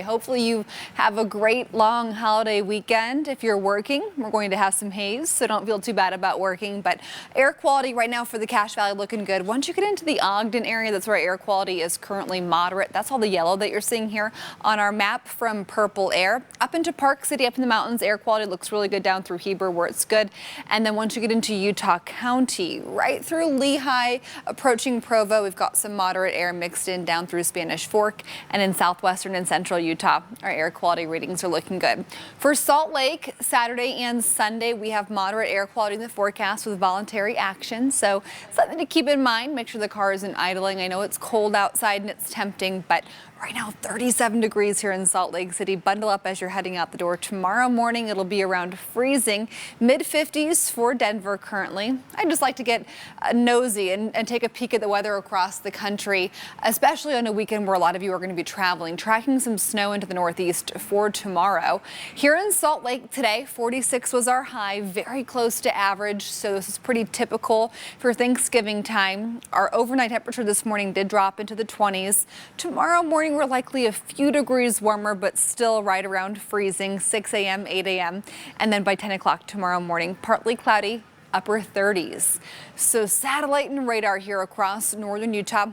Hopefully you have a great long holiday weekend. If you're working, we're going to have some haze, so don't feel too bad about working. But air quality right now for the Cache Valley looking good. Once you get into the Ogden area, that's where air quality is currently moderate. That's all the yellow that you're seeing here on our map from Purple Air. Up into Park City, up in the mountains, air quality looks really good down through Heber where it's good. And then once you get into Utah County, right through Lehigh, approaching Provo, we've got some moderate air mixed in down through Spanish Fork, and in southwestern and central Utah, our air quality readings are looking good. For Salt Lake, Saturday and Sunday, we have moderate air quality in the forecast with voluntary action. So something to keep in mind. Make sure the car isn't idling. I know it's cold outside and it's tempting, but right now 37 degrees here in Salt Lake City. Bundle up as you're heading out the door. Tomorrow morning it'll be around freezing, mid-50s for Denver currently. I'd just like to get nosy and take a peek at the weather across the country, especially on a weekend where a lot of you are going to be traveling. Tracking some snow into the northeast for tomorrow. Here in Salt Lake today, 46 was our high, very close to average, so this is pretty typical for Thanksgiving time. Our overnight temperature this morning did drop into the 20s. Tomorrow morning we're likely a few degrees warmer, but still right around freezing, 6 a.m., 8 a.m. And then by 10 o'clock tomorrow morning, partly cloudy, upper 30s. So satellite and radar here across northern Utah.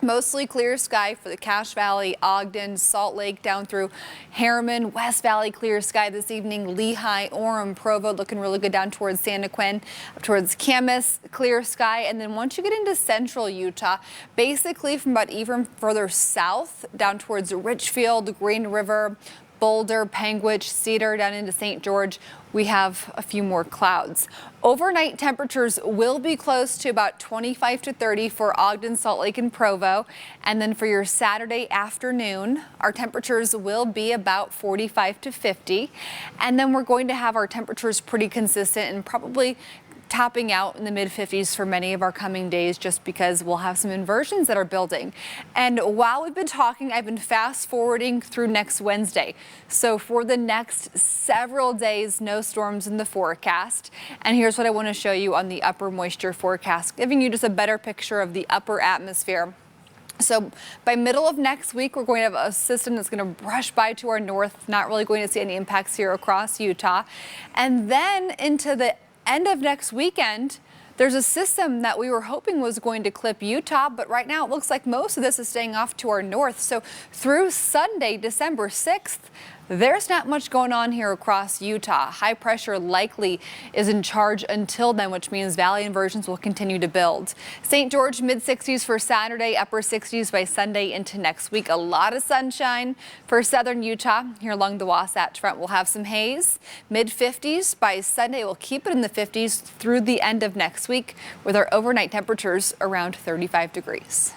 Mostly clear sky for the Cache Valley, Ogden, Salt Lake, down through Harriman, West Valley, clear sky this evening. Lehigh, Orem, Provo looking really good down towards San Quinn, up towards Camas, clear sky. And then once you get into central Utah, basically from about even further south down towards Richfield, Green River, Boulder, Panguitch, Cedar, down into St. George, we have a few more clouds. Overnight temperatures will be close to about 25 to 30 for Ogden, Salt Lake, and Provo. And then for your Saturday afternoon, our temperatures will be about 45 to 50. And then we're going to have our temperatures pretty consistent and probably topping out in the mid-50s for many of our coming days, just because we'll have some inversions that are building. And while we've been talking, I've been fast forwarding through next Wednesday. So for the next several days, no storms in the forecast. And here's what I want to show you on the upper moisture forecast, giving you just a better picture of the upper atmosphere. So by middle of next week, we're going to have a system that's going to brush by to our north, not really going to see any impacts here across Utah. And then into the end of next weekend, there's a system that we were hoping was going to clip Utah, but right now it looks like most of this is staying off to our north. So through Sunday, December 6th, there's not much going on here across Utah. High pressure likely is in charge until then, which means valley inversions will continue to build. St. George, mid-60s for Saturday, upper 60s by Sunday into next week. A lot of sunshine for southern Utah. Here along the Wasatch Front, we'll have some haze. Mid-50s by Sunday. We'll keep it in the 50s through the end of next week with our overnight temperatures around 35 degrees.